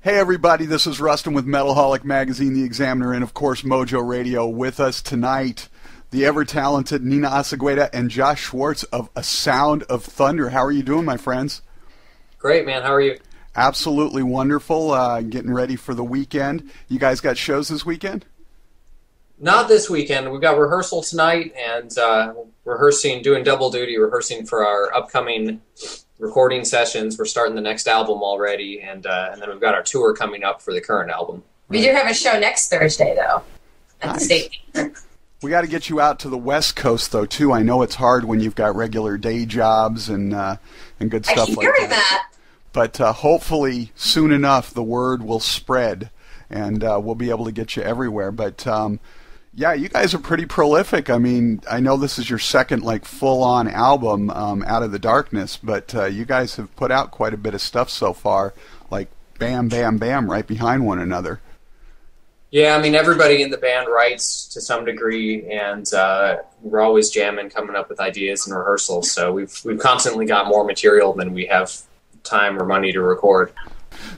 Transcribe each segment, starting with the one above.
Hey everybody, this is Rustin with Metalholic Magazine, The Examiner, and of course Mojo Radio. With us tonight, the ever-talented Nina Osegueda and Josh Schwartz of A Sound of Thunder. How are you doing, my friends? Great, man. How are you? Absolutely wonderful. Getting ready for the weekend. You guys got shows this weekend? Not this weekend. We've got rehearsal tonight and doing double duty, rehearsing for our upcoming recording sessions. We're starting the next album already, and then we've got our tour coming up for the current album. We do have a show next Thursday, though, at the State Theater. We got to get you out to the West Coast, though, too. I know it's hard when you've got regular day jobs and good stuff like that. I keep hearing that. But hopefully, soon enough, the word will spread, and we'll be able to get you everywhere. But yeah, you guys are pretty prolific. I mean, I know this is your second, full-on album, Out of the Darkness, but you guys have put out quite a bit of stuff so far, like bam, bam, bam, right behind one another. Yeah, I mean, everybody in the band writes to some degree, and we're always jamming, coming up with ideas and rehearsals, so we've constantly got more material than we have time or money to record.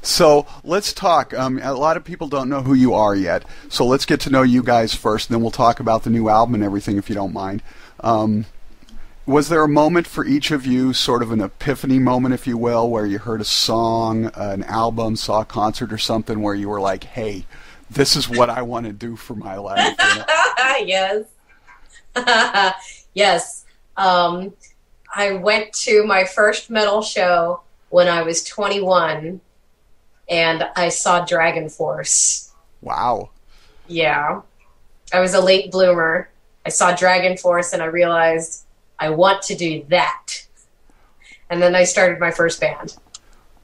So let's talk. A lot of people don't know who you are yet, so let's get to know you guys first, and then we'll talk about the new album and everything, if you don't mind. Was there a moment for each of you, sort of an epiphany moment, if you will, where you heard a song, an album, saw a concert or something, where you were like, hey, this is what I want to do for my life? You know? Yes. Yes. I went to my first metal show when I was 21, and I saw Dragon Force. Wow. Yeah. I was a late bloomer. I saw Dragon Force, and I realized I want to do that. And then I started my first band.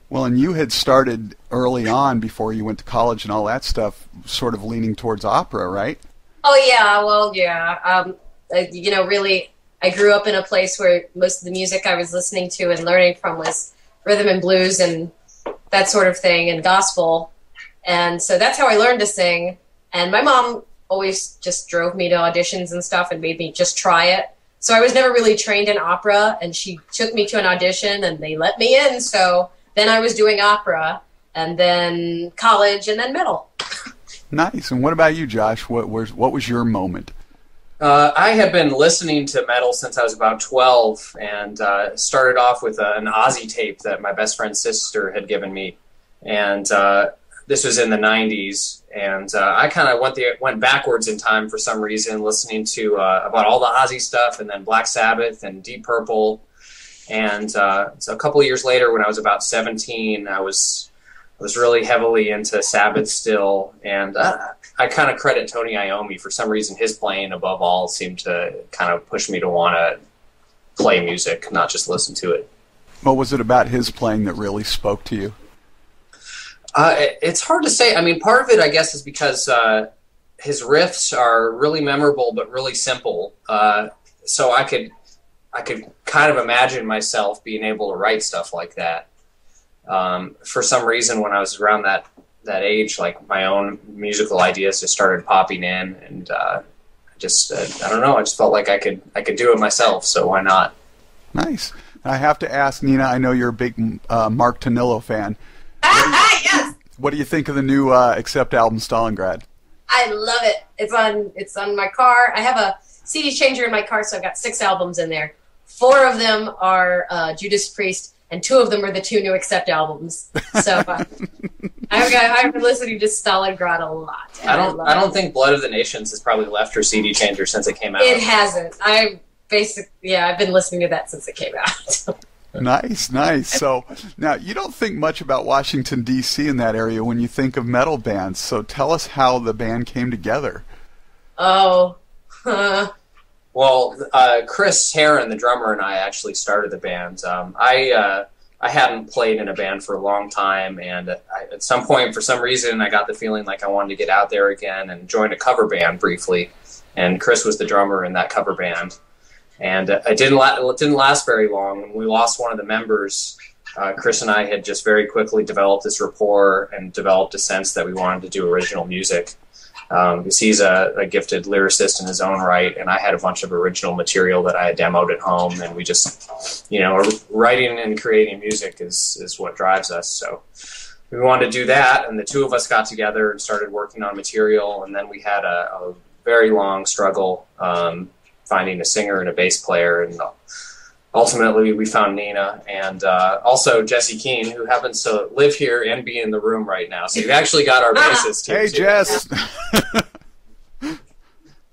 Well, and you had started early on, before you went to college and all that stuff, sort of leaning towards opera, right? Oh, yeah. Well, yeah. Really, I grew up in a place where most of the music I was listening to and learning from was rhythm and blues and that sort of thing, and gospel. And so that's how I learned to sing. And my mom always just drove me to auditions and stuff and made me just try it. So I was never really trained in opera, and she took me to an audition and they let me in. So then I was doing opera, and then college, and then metal. Nice. And what about you, Josh? What was your moment? I have been listening to metal since I was about 12, and started off with an Ozzy tape that my best friend's sister had given me, and this was in the 90s, and I kind of went backwards in time for some reason, listening to about all the Ozzy stuff, and then Black Sabbath and Deep Purple, and so a couple of years later, when I was about 17, I was really heavily into Sabbath still, and I kind of credit Tony Iommi. For some reason, his playing above all seemed to kind of push me to want to play music, not just listen to it. What was it about his playing that really spoke to you? It's hard to say. I mean, part of it, I guess, is because his riffs are really memorable but really simple. So I could kind of imagine myself being able to write stuff like that. For some reason, when I was around that age, my own musical ideas just started popping in, and I don't know, I just felt like I could do it myself, so why not? Nice. I have to ask, Nina, I know you're a big Mark Tonillo fan. Yes. What do you think of the new Accept album, Stalingrad? I love it. It's on my car. I have a CD changer in my car, so I've got 6 albums in there. 4 of them are Judas Priest, and 2 of them are the 2 new Accept albums. So I've been listening to Stalingrad a lot. I don't think Blood of the Nations has probably left her CD changer since it came out. It hasn't. I've been listening to that since it came out. Nice. So now, you don't think much about Washington, D.C. in that area when you think of metal bands. So tell us how the band came together. Oh. Well, Chris Herron, the drummer, and I actually started the band. I hadn't played in a band for a long time, and at some point, for some reason, I got the feeling like I wanted to get out there again and joined a cover band briefly. And Chris was the drummer in that cover band. And it didn't last very long. When we lost one of the members, Chris and I had just very quickly developed this rapport and developed a sense that we wanted to do original music. Because he's a gifted lyricist in his own right, and I had a bunch of original material that I had demoed at home, and we just, writing and creating music is what drives us. So we wanted to do that, and the two of us got together and started working on material, and then we had a very long struggle finding a singer and a bass player, and ultimately we found Nina, and also Jesse Keene, who happens to live here and be in the room right now. So you've actually got our bassist here. Hey, Jess.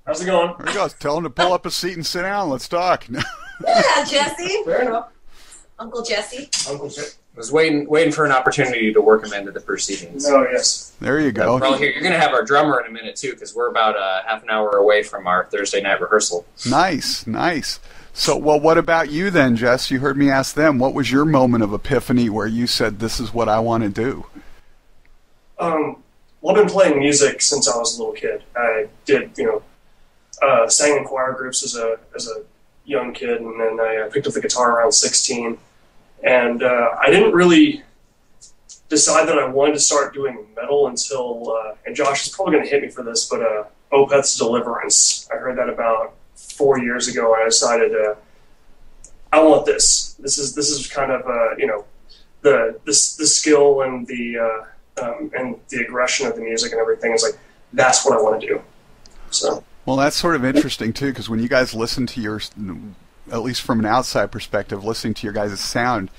How's it going? There he goes. Tell him to pull up a seat and sit down. Let's talk. Yeah, Jesse. Fair enough. Uncle Jesse. Uncle Jim. I was waiting for an opportunity to work him into the proceedings. Oh, yes. There you go. Well, here, you're going to have our drummer in a minute, too, because we're about half an hour away from our Thursday night rehearsal. Nice. So, well, what about you then, Jess? You heard me ask them. What was your moment of epiphany where you said, this is what I want to do? Well, I've been playing music since I was a little kid. I did, sang in choir groups as a young kid, and then I picked up the guitar around 16. And I didn't really decide that I wanted to start doing metal until, and Josh is probably going to hit me for this, but Opeth's Deliverance. I heard that about 4 years ago, and I decided I want this. This is kind of the skill and the aggression of the music and everything is like, that's what I want to do. So. Well, that's sort of interesting, too, because when you guys listen to your, at least from an outside perspective, listening to your guys' sound,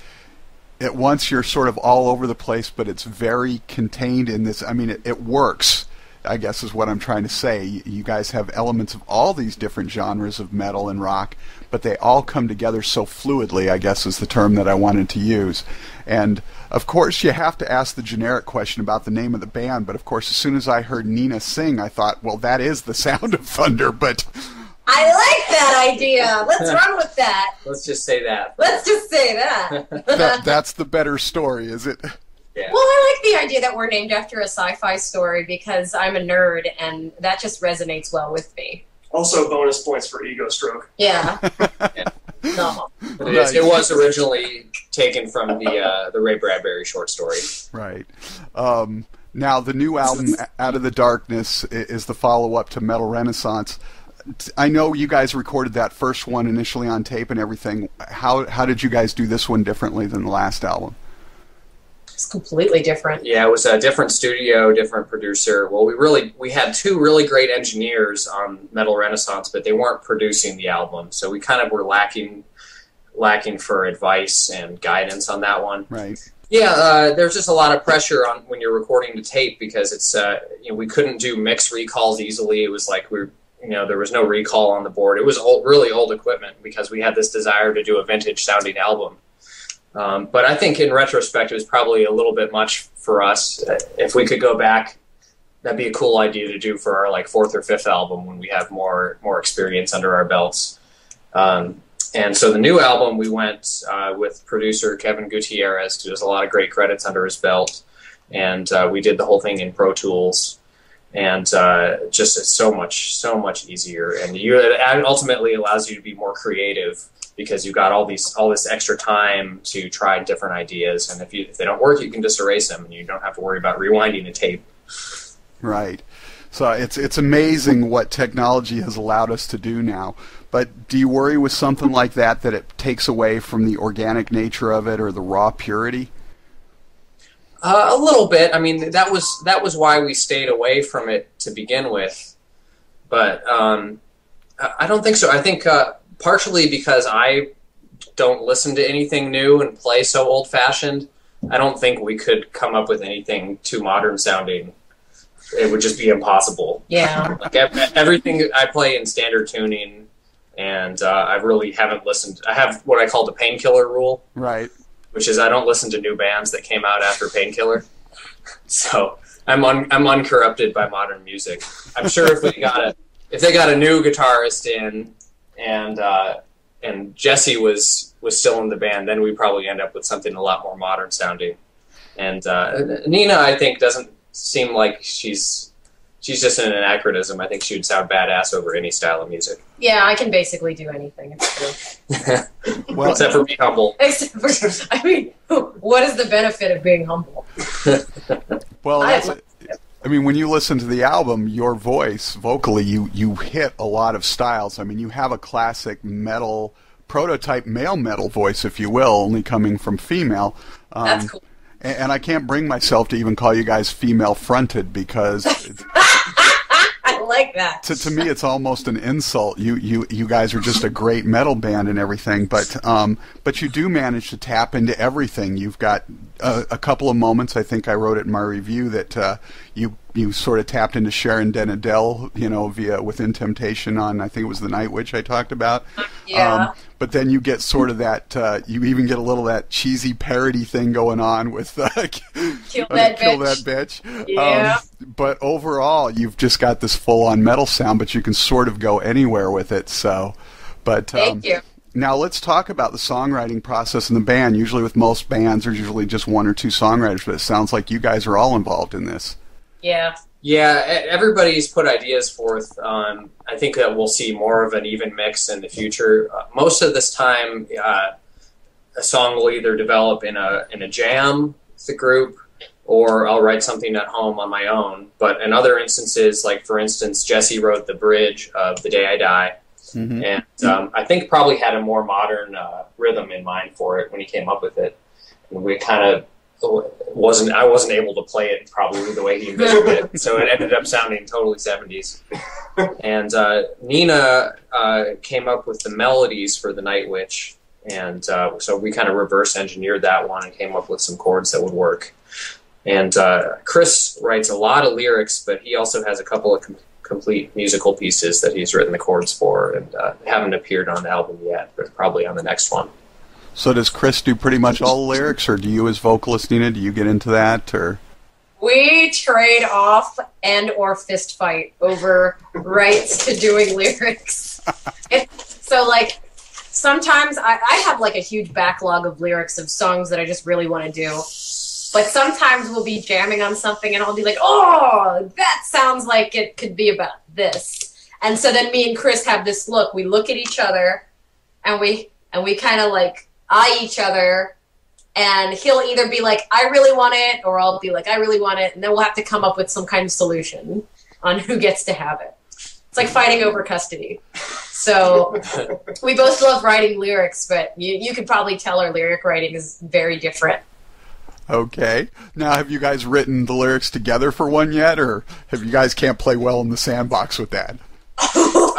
at once you're sort of all over the place, but it's very contained in this. I mean, it works, I guess is what I'm trying to say. You guys have elements of all these different genres of metal and rock, but they all come together so fluidly, I guess is the term that I wanted to use. And, of course, you have to ask the generic question about the name of the band, but, of course, as soon as I heard Nina sing, I thought, well, that is the Sound of Thunder, but... I like that idea. Let's run with that. Let's just say that. Let's just say that. That's the better story, is it? Yeah. Well, I like the idea that we're named after a sci-fi story because I'm a nerd, and that just resonates well with me. Also, bonus points for ego stroke. Yeah. Yeah. No. But it was originally taken from the Ray Bradbury short story. Right. Now, the new album, Out of the Darkness, is the follow-up to Metal Renaissance. I know you guys recorded that first one initially on tape and everything. How did you guys do this one differently than the last album? It's completely different. Yeah, it was a different studio, different producer. Well, we had two really great engineers on Metal Renaissance, but they weren't producing the album, so we kind of were lacking for advice and guidance on that one. Right. Yeah, there's just a lot of pressure on when you're recording the tape because it's we couldn't do mix recalls easily. It was like there was no recall on the board. It was really old equipment because we had this desire to do a vintage sounding album. But I think in retrospect, it was probably a little bit much for us. If we could go back, that'd be a cool idea to do for our fourth or fifth album when we have more experience under our belts. And so the new album, we went with producer Kevin Gutierrez, who has a lot of great credits under his belt. And we did the whole thing in Pro Tools. And just it's so much easier. And it ultimately allows you to be more creative because you've got all this extra time to try different ideas. And if they don't work, you can just erase them, and you don't have to worry about rewinding the tape. Right. So it's amazing what technology has allowed us to do now. But do you worry with something like that it takes away from the organic nature of it or the raw purity? A little bit. I mean, that was why we stayed away from it to begin with. But I don't think so. I think partially because I don't listen to anything new and play so old-fashioned, I don't think we could come up with anything too modern sounding. It would just be impossible. Yeah. Everything I play in standard tuning, and I really haven't listened. I have what I call the Painkiller rule. Right. Which is I don't listen to new bands that came out after Painkiller. So I'm uncorrupted by modern music. I'm sure if they got a new guitarist in and Jesse was still in the band, then we'd probably end up with something a lot more modern sounding. And Nina, I think, doesn't seem like she's just an anachronism. I think she would sound badass over any style of music. Yeah, I can basically do anything. It's true. Well, except for be humble. I mean, what is the benefit of being humble? Well, I mean, when you listen to the album, your voice, vocally, you hit a lot of styles. I mean, you have a classic metal, prototype male metal voice, if you will, only coming from female. That's cool. And I can't bring myself to even call you guys female-fronted because I like that. to me it's almost an insult. You guys are just a great metal band and everything, but you do manage to tap into everything. You've got a couple of moments. I think I wrote it in my review that you sort of tapped into Sharon Den Adele, via Within Temptation on, I think it was The Night Witch I talked about. Yeah. But then you get sort of that, you even get a little of that cheesy parody thing going on with Kill That Bitch. Yeah. But overall, you've just got this full-on metal sound, but you can sort of go anywhere with it. So, but Thank you. Now let's talk about the songwriting process in the band. Usually with most bands, there's usually just one or two songwriters, but it sounds like you guys are all involved in this. Yeah. Yeah, everybody's put ideas forth. I think that we'll see more of an even mix in the future. Most of this time, a song will either develop in a jam with the group, or I'll write something at home on my own. But in other instances, like for instance, Jesse wrote the bridge of The Day I Die, and I think probably had a more modern rhythm in mind for it when he came up with it. And we kind of I wasn't able to play it probably the way he envisioned it, so it ended up sounding totally 70s. And Nina came up with the melodies for The Night Witch, and so we kind of reverse engineered that one and came up with some chords that would work. And Chris writes a lot of lyrics, but he also has a couple of complete musical pieces that he's written the chords for, and haven't appeared on the album yet, but probably on the next one. So does Chris do pretty much all the lyrics, or do you as vocalist, Nina, do you get into that? Or We trade off and or fist fight over rights to doing lyrics. So, like, sometimes I have, like, a huge backlog of lyrics of songs that I just really want to do. But sometimes we'll be jamming on something and I'll be like, oh, that sounds like it could be about this. And so then me and Chris have this look. We look at each other and we kind of, like, eye each other, and he'll either be like, I really want it, or I'll be like, I really want it, and then we'll have to come up with some kind of solution on who gets to have it. It's like fighting over custody. So we both love writing lyrics, but you could probably tell our lyric writing is very different. Okay. Now, have you guys written the lyrics together for one yet, or have you guys can't play well in the sandbox with that?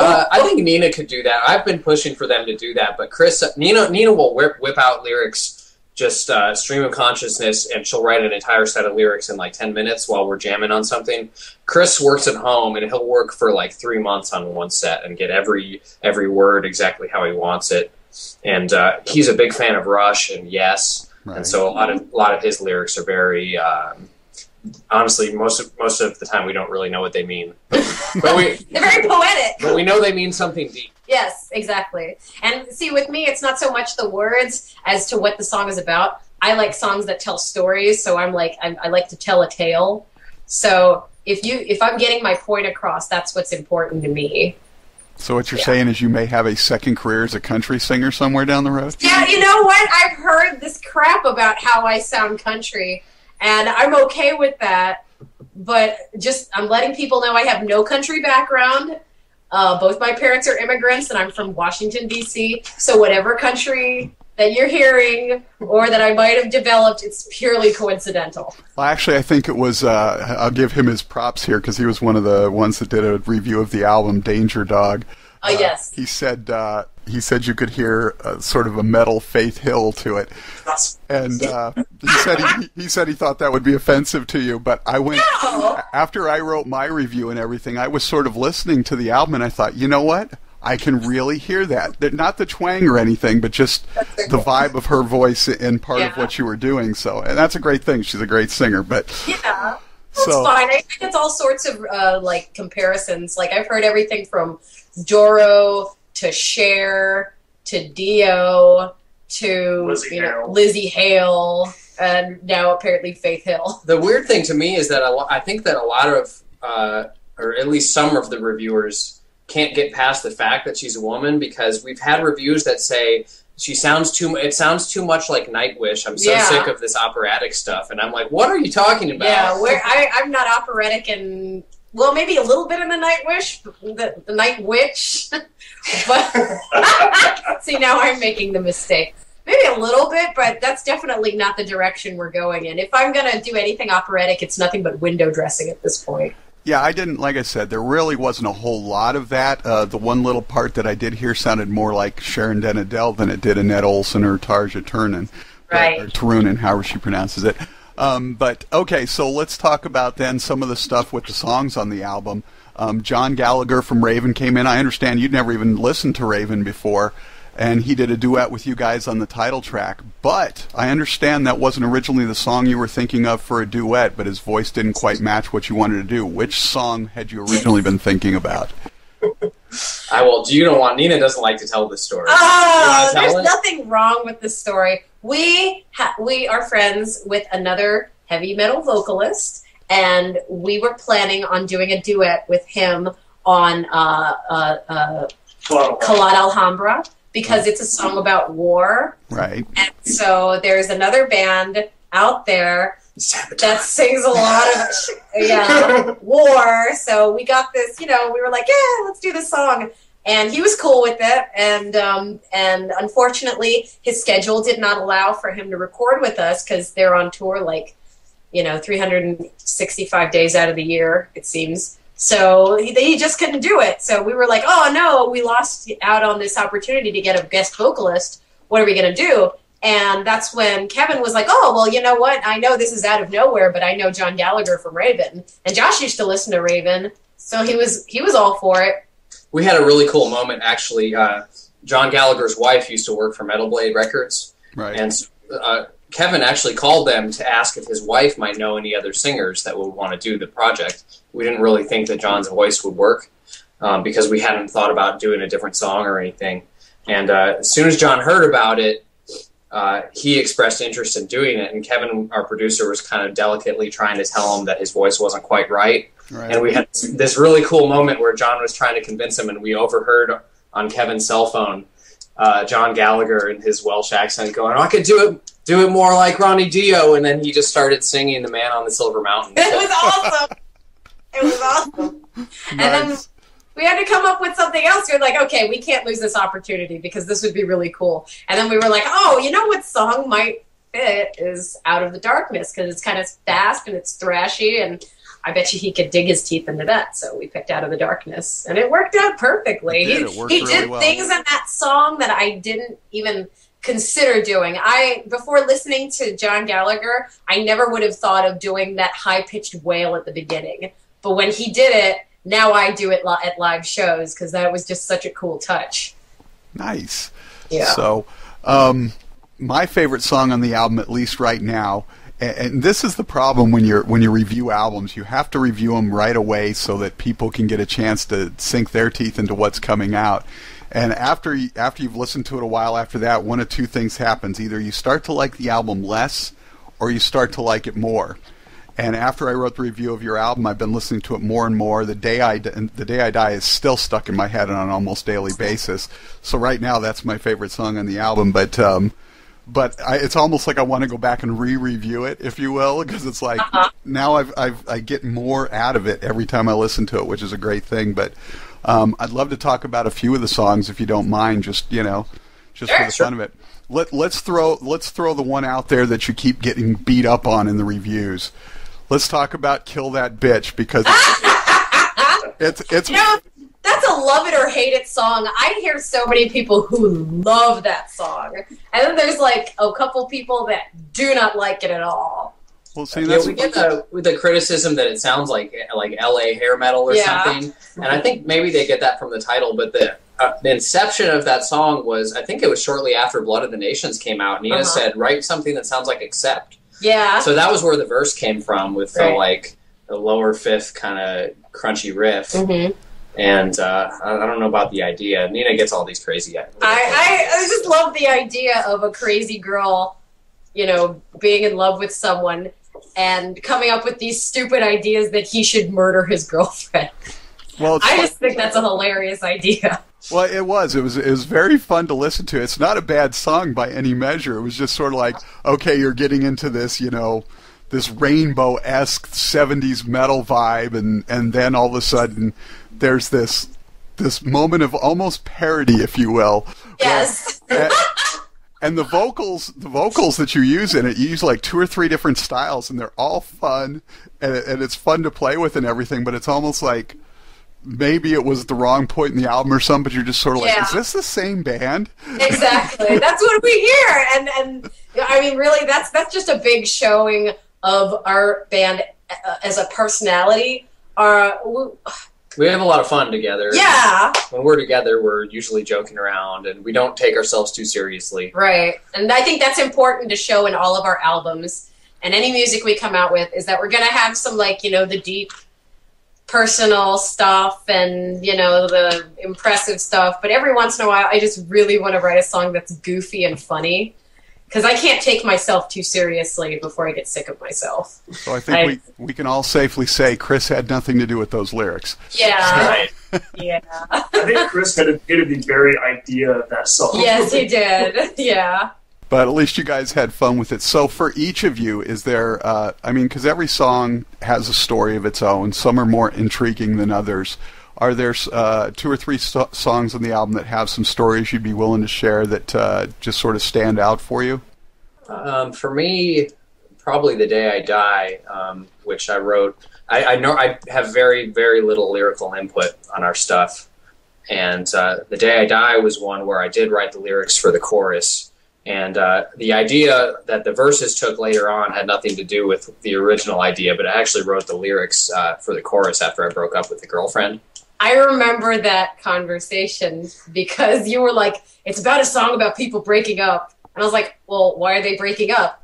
I think Nina could do that. I've been pushing for them to do that, but Nina will whip out lyrics, just stream of consciousness, and she'll write an entire set of lyrics in like 10 minutes while we're jamming on something. Chris works at home, and he'll work for like 3 months on one set and get every word exactly how he wants it. And he's a big fan of Rush and Yes, right. And so a lot of his lyrics are very. Honestly, most of the time we don't really know what they mean. But they're very poetic. But we know they mean something deep. Yes, exactly. And see, with me, it's not so much the words as to what the song is about. I like songs that tell stories, so I like to tell a tale. So if I'm getting my point across, that's what's important to me. So what you're saying is you may have a second career as a country singer somewhere down the road? Yeah, you know what? I've heard this crap about how I sound country. And I'm okay with that, but I'm letting people know I have no country background. Both my parents are immigrants, and I'm from Washington, D.C., so whatever country that you're hearing or that I might have developed, it's purely coincidental. Well, actually, I think it was, I'll give him his props here, because he was one of the ones that did a review of the album Danger Dog. Yes. He said you could hear sort of a metal Faith Hill to it, and he said he thought that would be offensive to you. But I went after I wrote my review and everything. I was sort of listening to the album, and I thought, you know what? I can really hear that. Not the twang or anything, but just the vibe of her voice and part of what you were doing. So, and that's a great thing. She's a great singer. But yeah. That's fine. I think it's all sorts of like comparisons. Like I've heard everything from Doro to Cher to Dio to Lizzie Hale, and now apparently Faith Hill. The weird thing to me is that I think that a lot of, or at least some of the reviewers, can't get past the fact that she's a woman, because we've had reviews that say it sounds too much like Nightwish. I'm so sick of this operatic stuff. And I'm like, what are you talking about? Yeah, I'm not operatic, and well, maybe a little bit in the Nightwish, the Night Witch. But see, now I'm making the mistake. Maybe a little bit, but that's definitely not the direction we're going in. If I'm going to do anything operatic, it's nothing but window dressing at this point. Yeah, I didn't, like I said, there really wasn't a whole lot of that. The one little part that I did hear sounded more like Sharon Den Adele than it did Annette Olson or Tarja Turunen. Right. Or Turunen, however she pronounces it. But, okay, so let's talk about then some of the stuff with the songs on the album. John Gallagher from Raven came in. I understand you'd never even listened to Raven before, and he did a duet with you guys on the title track. But I understand that wasn't originally the song you were thinking of for a duet, but his voice didn't quite match what you wanted to do. Which song had you originally been thinking about? Nina doesn't like to tell this story. Oh, there's nothing wrong with the story. We are friends with another heavy metal vocalist, and we were planning on doing a duet with him on Calad Alhambra, because it's a song about war. Right. And so there's another band out there that sings a lot of war. So we got this, we were like, yeah, let's do this song. And he was cool with it. And unfortunately, his schedule did not allow for him to record with us because they're on tour 365 days out of the year, it seems. So he just couldn't do it. So we were like, oh, no, we lost out on this opportunity to get a guest vocalist. What are we going to do? And that's when Kevin was like, oh, well, you know what? I know this is out of nowhere, but I know John Gallagher from Raven. And Josh used to listen to Raven. So he was all for it. We had a really cool moment, actually. John Gallagher's wife used to work for Metal Blade Records. Right. And Kevin actually called them to ask if his wife might know any other singers that would want to do the project. We didn't really think that John's voice would work because we hadn't thought about doing a different song or anything. And as soon as John heard about it, he expressed interest in doing it. And Kevin, our producer, was kind of delicately trying to tell him that his voice wasn't quite right. And we had this really cool moment where John was trying to convince him, and we overheard on Kevin's cell phone John Gallagher in his Welsh accent going, I could do it more like Ronnie Dio, and then he just started singing The Man on the Silver Mountain. It was awesome. It was awesome. Nice. And then we had to come up with something else. We were like, okay, we can't lose this opportunity because this would be really cool. And then we were like, oh, you know what song might fit is Out of the Darkness, because it's kind of fast and it's thrashy, and I bet you he could dig his teeth into that. So we picked Out of the Darkness, and it worked out perfectly. He did really things in that song that I didn't even consider doing. Before listening to John Gallagher, I never would have thought of doing that high-pitched wail at the beginning. But when he did it, now I do it at live shows because that was just such a cool touch. Nice. Yeah. So, my favorite song on the album, at least right now, and this is the problem when you review albums, you have to review them right away so that people can get a chance to sink their teeth into what's coming out. And after you've listened to it a while after that, one of two things happens. Either you start to like the album less, or you start to like it more. And after I wrote the review of your album, I've been listening to it more and more. The Day I Die is still stuck in my head on an almost daily basis. So right now, that's my favorite song on the album. But it's almost like I want to go back and re-review it, if you will, because it's like now I get more out of it every time I listen to it, which is a great thing. But I'd love to talk about a few of the songs, if you don't mind, just for the fun of it. Let's throw the one out there that you keep getting beat up on in the reviews. Let's talk about Kill That Bitch, because it's that's a love it or hate it song. I hear so many people who love that song, and then there's like a couple people that do not like it at all. Well, see, we get the criticism that it sounds like LA hair metal or something, and I think maybe they get that from the title. But the inception of that song was, I think it was shortly after Blood of the Nations came out. Nina said, "Write something that sounds like Accept." Yeah. So that was where the verse came from, with the lower fifth kind of crunchy riff. Mm-hmm. And I don't know about the idea. Nina gets all these crazy ideas. I just love the idea of a crazy girl, being in love with someone and coming up with these stupid ideas that he should murder his girlfriend. Well, I just think that's a hilarious idea. Well, it was very fun to listen to. It's not a bad song by any measure. It was just sort of like, okay, you're getting into this, this rainbow-esque 70s metal vibe, and then all of a sudden there's this moment of almost parody, if you will. Yes. And the vocals that you use in it, you use like 2 or 3 different styles, and they're all fun, and it's fun to play with and everything. But it's almost like maybe it was the wrong point in the album or something. But you're just sort of like, is this the same band? Exactly. That's what we hear, and I mean, really, that's just a big showing of our band as a personality. We have a lot of fun together. Yeah. When we're together, we're usually joking around, and we don't take ourselves too seriously. Right. And I think that's important to show in all of our albums and any music we come out with, is that we're going to have some, like, the deep personal stuff and, the impressive stuff. But every once in a while, I just really want to write a song that's goofy and funny. Because I can't take myself too seriously before I get sick of myself. So I think we can all safely say Chris had nothing to do with those lyrics. Yeah. Right. Yeah. I think Chris had the very idea of that song. Yes, he did. Yeah. But at least you guys had fun with it. So for each of you, is there, because every song has a story of its own. Some are more intriguing than others. Are there 2 or 3 songs on the album that have some stories you'd be willing to share that just sort of stand out for you? For me, probably The Day I Die, which I wrote. I know I have very, very little lyrical input on our stuff. And The Day I Die was one where I did write the lyrics for the chorus. And the idea that the verses took later on had nothing to do with the original idea, but I actually wrote the lyrics for the chorus after I broke up with the girlfriend. I remember that conversation because you were like, it's about a song about people breaking up. And I was like, well, why are they breaking up?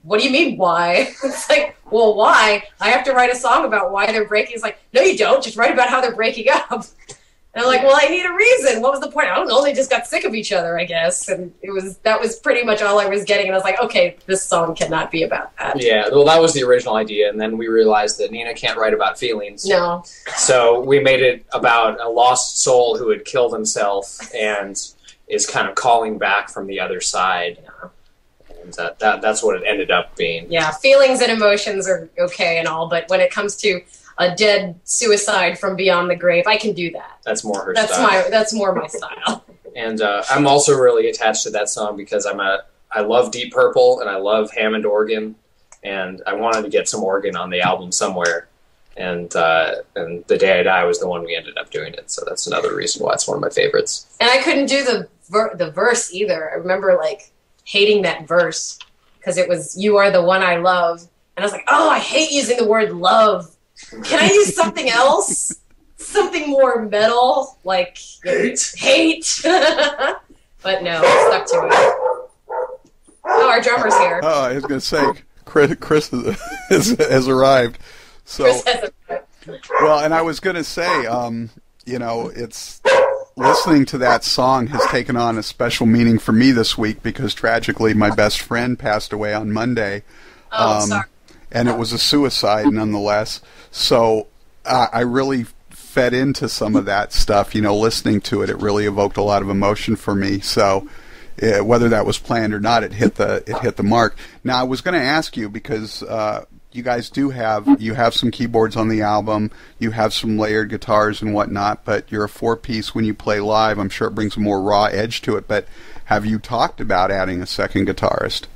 What do you mean, why? It's like, well, why? I have to write a song about why they're breaking. It's like, no, you don't. Just write about how they're breaking up. And I'm like, well, I need a reason. What was the point? I don't know. They just got sick of each other, I guess. And that was pretty much all I was getting. And I was like, okay, this song cannot be about that. Yeah, well, that was the original idea. And then we realized that Nina can't write about feelings. No. So we made it about a lost soul who had killed himself and is kind of calling back from the other side. And that's what it ended up being. Yeah, feelings and emotions are okay and all, but when it comes to a dead suicide from beyond the grave, I can do that. That's more her style. That's more my style. And I'm also really attached to that song because I love Deep Purple and I love Hammond organ, and I wanted to get some organ on the album somewhere. And The Day I Die was the one we ended up doing it, so that's another reason why it's one of my favorites. And I couldn't do the verse either. I remember hating that verse because it was "You are the one I love," and I was like, "Oh, I hate using the word love. Can I use something else? Something more metal, like hate." But no, I stuck to it. Oh, our drummer's here. Oh, I was going to say, Chris has arrived. So, Chris has arrived. Well, and I was going to say, it's listening to that song has taken on a special meaning for me this week because tragically my best friend passed away on Monday. Oh, sorry. And it was a suicide nonetheless. So I really fed into some of that stuff, listening to it. It really evoked a lot of emotion for me. So whether that was planned or not, it hit the mark. Now I was going to ask you because you guys have some keyboards on the album, you have some layered guitars and whatnot, but you're a 4-piece when you play live. I'm sure it brings a more raw edge to it. But have you talked about adding a second guitarist?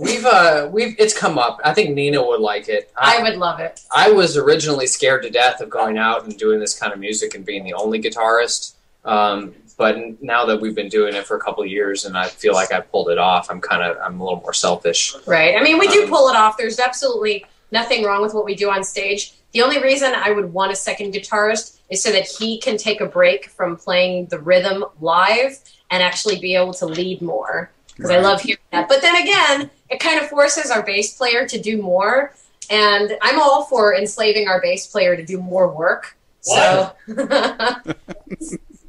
It's come up. I think Nina would like it. I would love it. I was originally scared to death of going out and doing this kind of music and being the only guitarist. But now that we've been doing it for a couple of years and I feel like I've pulled it off, I'm a little more selfish. Right. I mean, we do pull it off. There's absolutely nothing wrong with what we do on stage. The only reason I would want a second guitarist is so that he can take a break from playing the rhythm live and actually be able to lead more. Because I love hearing that. But then again, it kind of forces our bass player to do more. And I'm all for enslaving our bass player to do more work. What?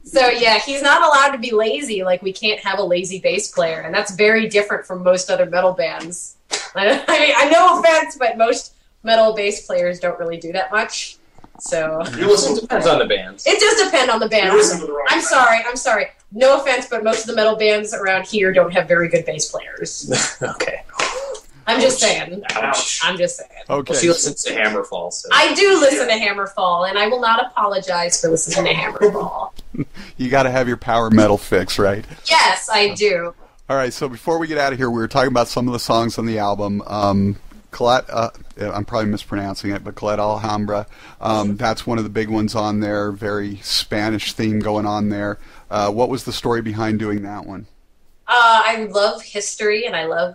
So yeah, he's not allowed to be lazy. Like, we can't have a lazy bass player. And that's very different from most other metal bands. I mean, no offense, but most metal bass players don't really do that much. So It depends on the bands. It does depend on the band. I'm sorry. No offense, but most of the metal bands around here don't have very good bass players. Okay. I'm just saying. Ouch. I'm just saying. Okay. Well, she listens to Hammerfall. So. I do listen to Hammerfall, and I will not apologize for listening to Hammerfall. You got to have your power metal fix, right? Yes, I do. All right, so before we get out of here, we were talking about some of the songs on the album. Colette, I'm probably mispronouncing it, but Colette Alhambra, that's one of the big ones on there, very Spanish theme going on there. What was the story behind doing that one? I love history, and I love,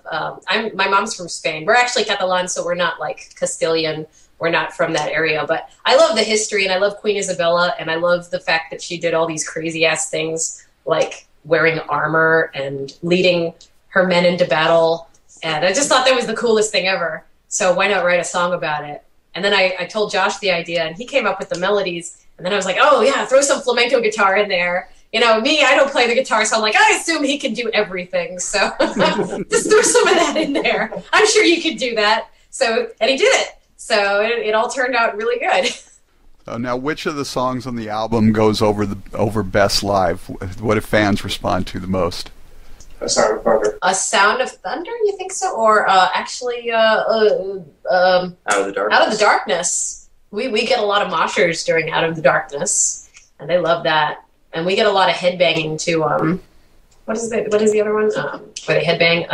my mom's from Spain. We're actually Catalan, so we're not like Castilian. We're not from that area, but I love the history, and I love Queen Isabella, and I love the fact that she did all these crazy-ass things, like wearing armor and leading her men into battle. And I just thought that was the coolest thing ever. So why not write a song about it? And then I told Josh the idea, and he came up with the melodies. And then I was like, oh, yeah, throw some flamenco guitar in there. You know, me, I don't play the guitar, so I'm like, I assume he can do everything. So just throw some of that in there. I'm sure you could do that. So, and he did it. So it all turned out really good. Now, which of the songs on the album goes over best live? What do fans respond to the most? A Sound of Thunder. A Sound of Thunder, you think so? Or actually, Out of the Darkness. Out of the Darkness. We get a lot of moshers during Out of the Darkness, and they love that. And we get a lot of headbanging too. What is the other one? Where they headbang?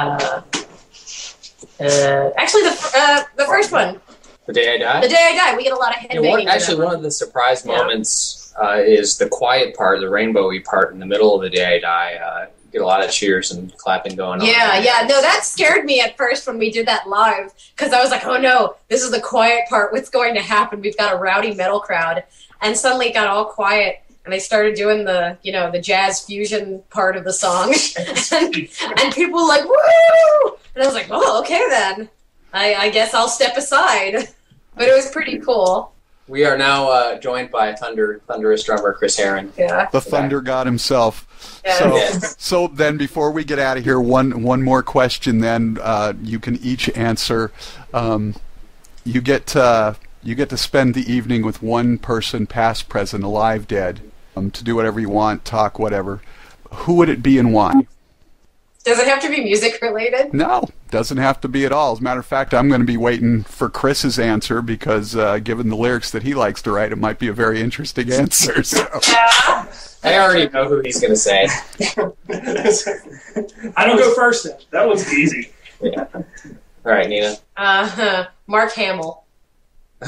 Actually, the first one. The Day I Die? The Day I Die. We get a lot of headbanging. One of the surprise moments is the quiet part, the rainbowy part in the middle of The Day I Die. Get a lot of cheers and clapping going on. Yeah. No, that scared me at first when we did that live, because I was like, oh no, this is the quiet part. What's going to happen? We've got a rowdy metal crowd. And suddenly it got all quiet, and they started doing the jazz fusion part of the song. and people were like, woo! And I was like, oh, okay then. I guess I'll step aside. But it was pretty cool. We are now joined by thunderous drummer Chris Herron. Yeah. The Thunder God himself. Yeah. So then before we get out of here, one more question then you can each answer. You get to spend the evening with one person, past, present, alive, dead, to do whatever you want, talk, whatever. Who would it be and why? Does it have to be music related? No, doesn't have to be at all. As a matter of fact, I'm going to be waiting for Chris's answer because given the lyrics that he likes to write, it might be a very interesting answer. So. I already know who he's going to say. I don't go first then. That one's easy. Yeah. All right, Nina. Mark Hamill.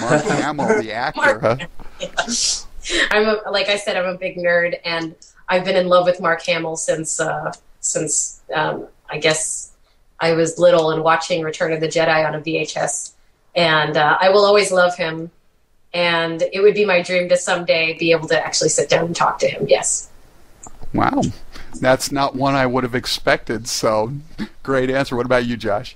Mark Hamill, the actor, huh? Yeah. Like I said, I'm a big nerd, and I've been in love with Mark Hamill since I guess I was little and watching Return of the Jedi on a VHS. And I will always love him. And it would be my dream to someday be able to actually sit down and talk to him, yes. Wow. That's not one I would have expected, so great answer. What about you, Josh?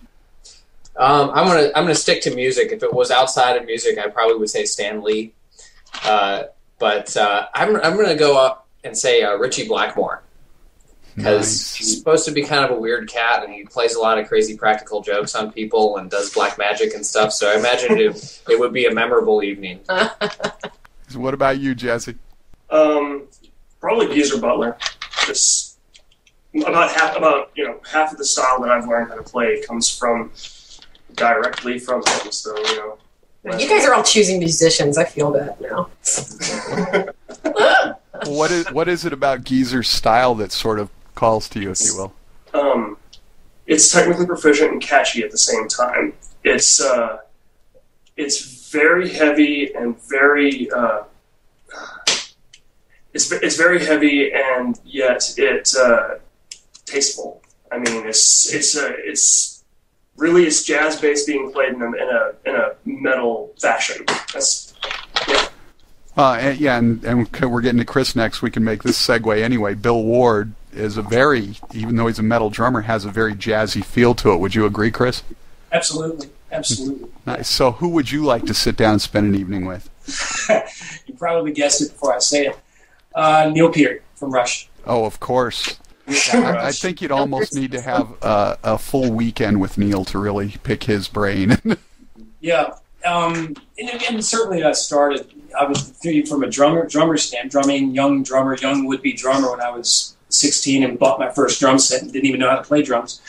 I'm gonna stick to music. If it was outside of music, I probably would say Stan Lee. But I'm gonna go up and say Richie Blackmore. Because he's supposed to be kind of a weird cat, and he plays a lot of crazy practical jokes on people and does black magic and stuff. So I imagine it would be a memorable evening. So what about you, Jesse? Probably Geezer Butler. Just about half of the style that I've learned how to play comes directly from him. So you guys are all choosing musicians. I feel that now. What is it about Geezer's style that sort of calls to you, if you will? It's technically proficient and catchy at the same time. It's very heavy and very it's very heavy, and yet it's tasteful. I mean, it's really jazz bass being played in a metal fashion. And we're getting to Chris next. We can make this segue anyway. Bill Ward is even though he's a metal drummer, has a very jazzy feel to it. Would you agree, Chris? Absolutely. Nice. So who would you like to sit down and spend an evening with? You probably guessed it before I say it. Neil Peart from Rush. Oh, of course. I think you'd almost need to have a full weekend with Neil to really pick his brain. Yeah. And certainly I started, I was from a drummer stand, young would-be drummer when I was 16 and bought my first drum set and didn't even know how to play drums.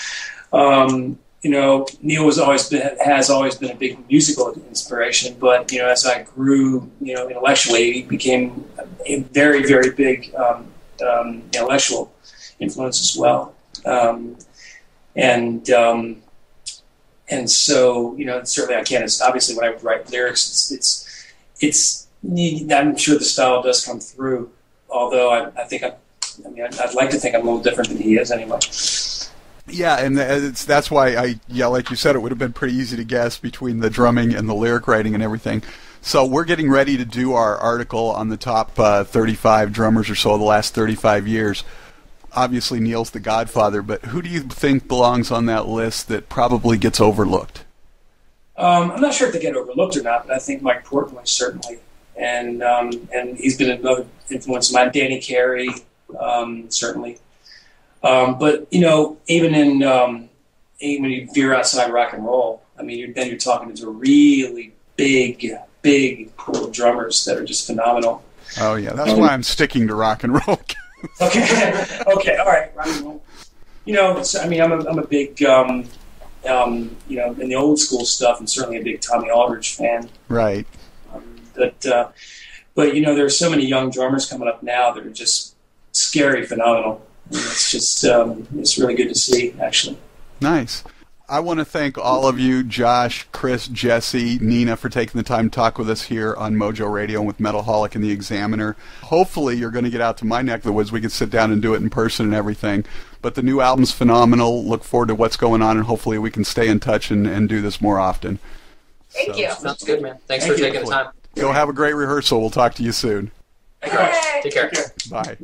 Neil has always been a big musical inspiration, but as I grew, intellectually, he became a very, very big intellectual influence as well. And so certainly I can't. Obviously, when I write lyrics, it's I'm sure the style does come through. Although I'd like to think I'm a little different than he is anyway. Yeah, and that's why like you said, it would have been pretty easy to guess between the drumming and the lyric writing and everything. So we're getting ready to do our article on the top 35 drummers or so of the last 35 years. Obviously, Neil's the godfather, but who do you think belongs on that list that probably gets overlooked? I'm not sure if they get overlooked or not, but I think Mike Portnoy certainly, and he's been another influence of mine. Danny Carey, certainly. But even when you veer outside rock and roll, you're talking to really big pool of drummers that are just phenomenal. Oh yeah, that's why I'm sticking to rock and roll. Okay, all right, rock and roll. I'm a big, in the old school stuff, I'm certainly a big Tommy Aldridge fan. Right. But there's so many young drummers coming up now that are just scary, phenomenal. It's just, it's really good to see, actually. Nice. I want to thank all of you, Josh, Chris, Jesse, Nina, for taking the time to talk with us here on Mojo Radio and with Metalholic and the Examiner. Hopefully you're going to get out to my neck of the woods. We can sit down and do it in person and everything. But the new album's phenomenal. Look forward to what's going on, and hopefully we can stay in touch and do this more often. Thank you. Sounds good, man. Thanks for taking the time. Go have a great rehearsal. We'll talk to you soon. Take care. Bye.